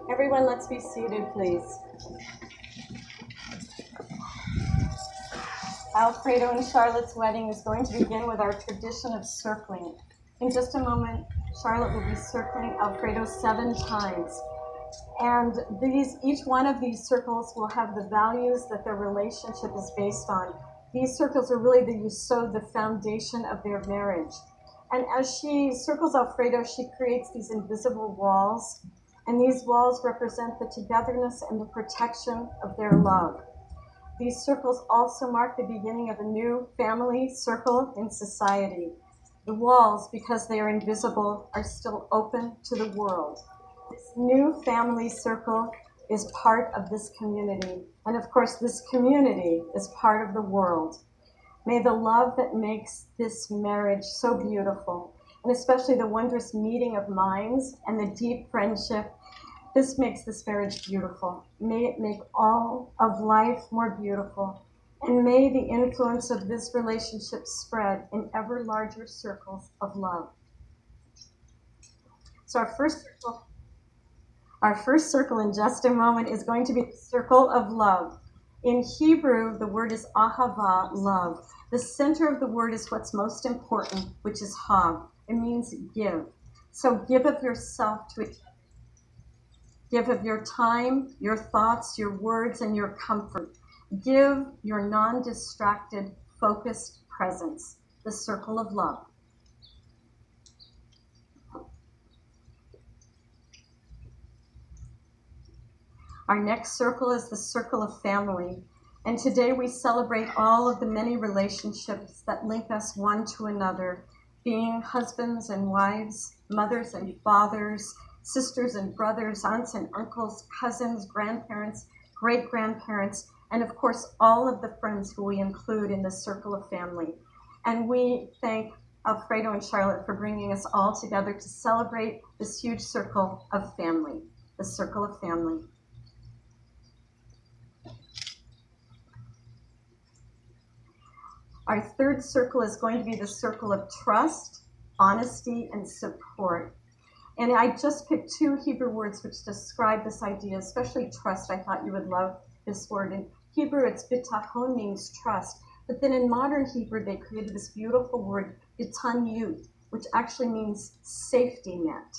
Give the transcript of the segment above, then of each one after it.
Everyone, let's be seated, please. Alfredo and Charlotte's wedding is going to begin with our tradition of circling. In just a moment, Charlotte will be circling Alfredo 7 times. And each one of these circles will have the values that their relationship is based on. These circles are really the foundation of their marriage. And as she circles Alfredo, she creates these invisible walls. And these walls represent the togetherness and the protection of their love. These circles also mark the beginning of a new family circle in society. The walls, because they are invisible, are still open to the world. This new family circle is part of this community. And of course, this community is part of the world. May the love that makes this marriage so beautiful, and especially the wondrous meeting of minds and the deep friendship, this makes this marriage beautiful. May it make all of life more beautiful. And may the influence of this relationship spread in ever larger circles of love. So our first circle in just a moment is going to be the circle of love. In Hebrew, the word is ahava, love. The center of the word is what's most important, which is hav. It means give. So give of yourself to each other. Give of your time, your thoughts, your words, and your comfort. Give your non-distracted, focused presence, the circle of love. Our next circle is the circle of family. And today we celebrate all of the many relationships that link us one to another, being husbands and wives, mothers and fathers, sisters and brothers, aunts and uncles, cousins, grandparents, great-grandparents, and of course, all of the friends who we include in this circle of family. And we thank Alfredo and Charlotte for bringing us all together to celebrate this huge circle of family, the circle of family. Our third circle is going to be the circle of trust, honesty, and support. And I just picked 2 Hebrew words which describe this idea, especially trust. I thought you would love this word. In Hebrew, it's bitachon, means trust. But then in modern Hebrew, they created this beautiful word, bitanyut, which actually means safety net.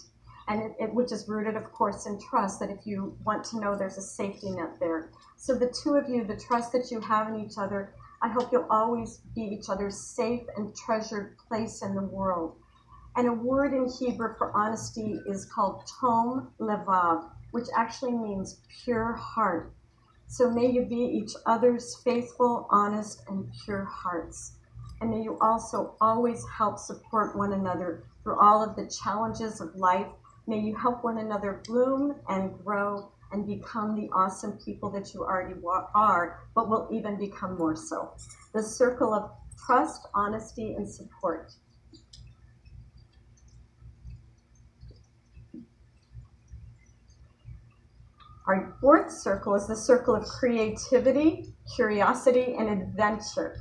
and which is rooted, of course, in trust, that if you want to know there's a safety net there. So the two of you, the trust that you have in each other, I hope you'll always be each other's safe and treasured place in the world. And a word in Hebrew for honesty is called tom levav, which actually means pure heart. So may you be each other's faithful, honest, and pure hearts. And may you also always help support one another through all of the challenges of life. May you help one another bloom and grow and become the awesome people that you already are, but will even become more so. The circle of trust, honesty, and support. Our fourth circle is the circle of creativity, curiosity, and adventure.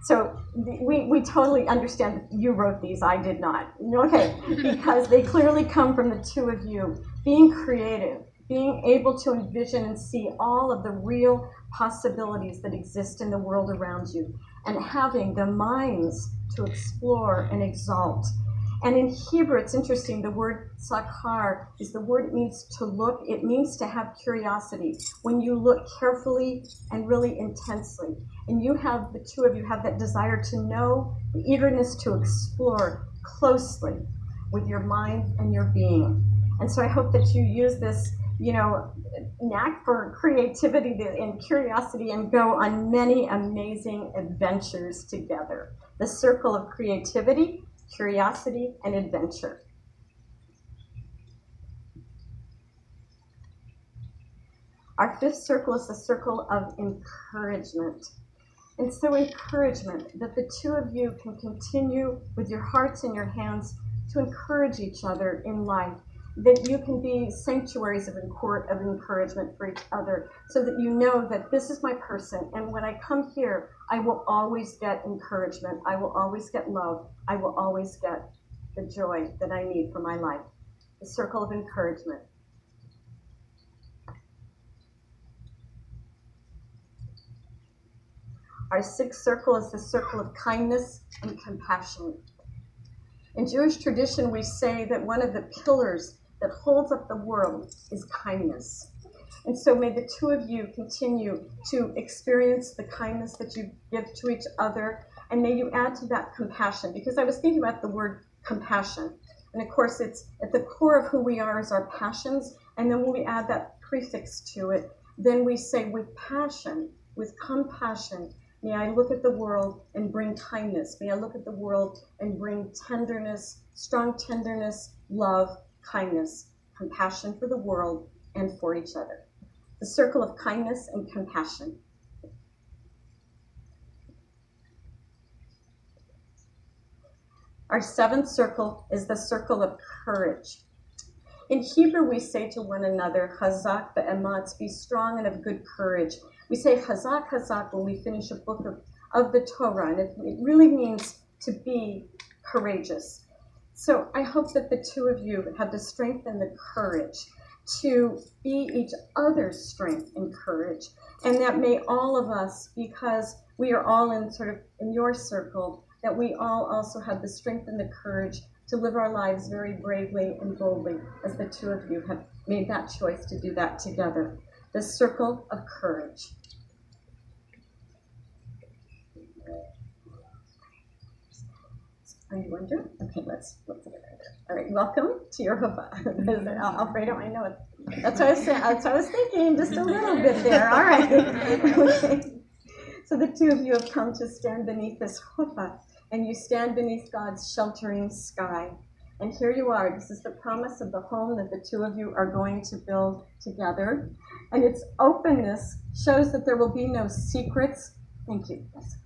So we totally understand that you wrote these, I did not. Okay, because they clearly come from the two of you. Being creative, being able to envision and see all of the real possibilities that exist in the world around you, and having the minds to explore and exalt. And in Hebrew, it's interesting, the word sakar is the word it means to look. It means to have curiosity. When you look carefully and really intensely, and you have, the two of you have that desire to know, the eagerness to explore closely with your mind and your being. And so I hope that you use this, knack for creativity and curiosity and go on many amazing adventures together. The circle of creativity, curiosity, and adventure. Our fifth circle is the circle of encouragement. And so encouragement, that the two of you can continue with your hearts in your hands to encourage each other in life, that you can be sanctuaries of encouragement for each other, so that you know that this is my person, and when I come here, I will always get encouragement, I will always get love, I will always get the joy that I need for my life. The circle of encouragement. Our sixth circle is the circle of kindness and compassion. In Jewish tradition, we say that one of the pillars that holds up the world is kindness. And so may the two of you continue to experience the kindness that you give to each other, and may you add to that compassion, because I was thinking about the word compassion. And of course, it's at the core of who we are is our passions, and then when we add that prefix to it, then we say with passion, with compassion, may I look at the world and bring kindness. May I look at the world and bring tenderness, strong tenderness, love, kindness, compassion for the world and for each other. The circle of kindness and compassion. Our seventh circle is the circle of courage. In Hebrew, we say to one another, Chazak be'ematz, be strong and of good courage. We say Chazak, Chazak when we finish a book of the Torah, and it really means to be courageous. So I hope that the two of you have the strength and the courage to be each other's strength and courage, and that may all of us, because we are all in your circle, that we all also have the strength and the courage to live our lives very bravely and boldly, as the two of you have made that choice to do that together. The circle of courage. Are you under? Okay, let's get under. All right, welcome to your chuppah. Alfredo, I know it. That's what I was thinking, just a little bit there. All right. Okay. So the two of you have come to stand beneath this chuppah, and you stand beneath God's sheltering sky. And here you are. This is the promise of the home that the two of you are going to build together. And its openness shows that there will be no secrets. Thank you. Yes.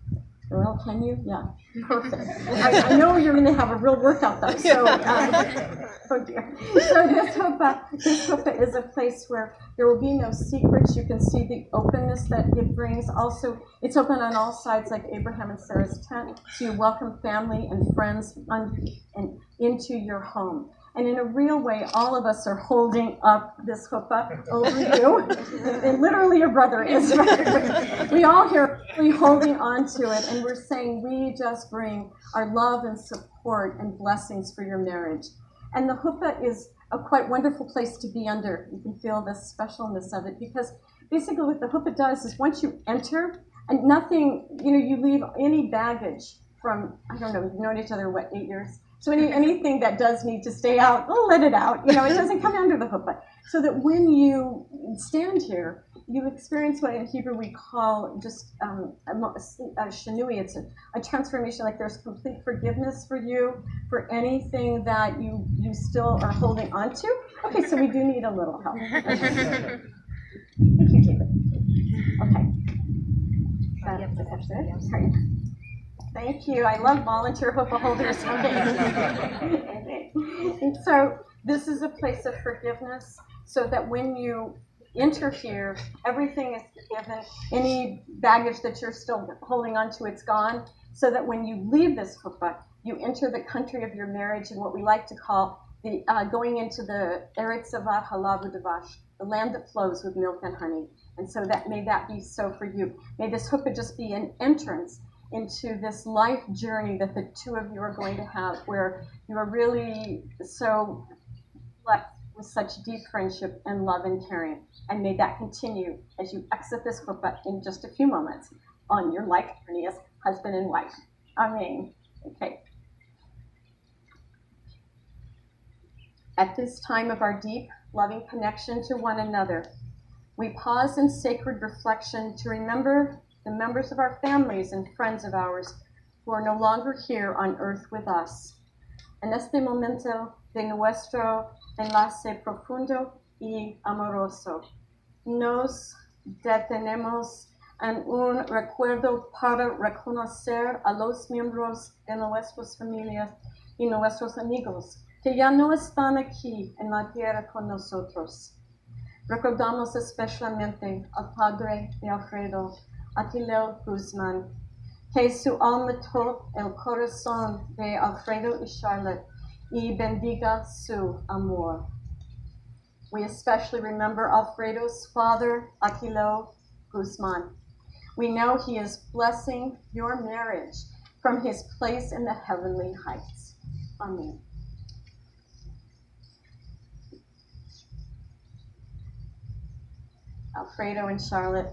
Well, can you? Yeah. Perfect. I know you're going to have a real workout, though. So, oh dear. So this chuppah is a place where there will be no secrets. You can see the openness that it brings. Also, it's open on all sides, like Abraham and Sarah's tent. So you welcome family and friends and into your home. And in a real way, all of us are holding up this chuppah over you. And literally your brother is. Right? We all here are holding on to it, and we're saying we just bring our love and support and blessings for your marriage. And the huppah is a quite wonderful place to be under. You can feel the specialness of it because basically what the huppah does is once you enter, and nothing, you leave any baggage from, I don't know, we've known each other, 8 years? So anything that does need to stay out, we'll let it out. It doesn't come under the huppah. So that when you stand here, you experience what in Hebrew we call just a shinui. It's a transformation, like there's complete forgiveness for you for anything that you still are holding on to. Okay, so we do need a little help. Thank you, David. Okay. Thank you. I love volunteer huppah holders. Okay. So this is a place of forgiveness, so that when you enter here, everything is forgiven. Any baggage that you're still holding on to, it's gone. So that when you leave this huppah, you enter the country of your marriage, and what we like to call the going into the Eretz Zavat Halav Udavash, the land that flows with milk and honey. And so may that be so for you. May this huppah just be an entrance into this life journey that the two of you are going to have, where you are really so blessed with such deep friendship and love and caring. And may that continue as you exit this huppah in just a few moments on your life journey as husband and wife. Amen. Okay. At this time of our deep, loving connection to one another, we pause in sacred reflection to remember the members of our families and friends of ours who are no longer here on earth with us. En este momento de nuestro enlace profundo y amoroso, nos detenemos en un recuerdo para reconocer a los miembros de nuestras familias y nuestros amigos que ya no están aquí en la tierra con nosotros. Recordamos especialmente al padre de Alfredo, Aquileo Guzmán, que su alma toque el corazón de Alfredo y Charlotte y bendiga su amor. We especially remember Alfredo's father, Aquileo Guzmán. We know he is blessing your marriage from his place in the heavenly heights. Amen. Alfredo and Charlotte,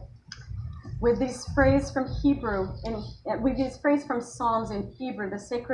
with these phrases from Hebrew, with these phrases from Psalms in Hebrew, the sacred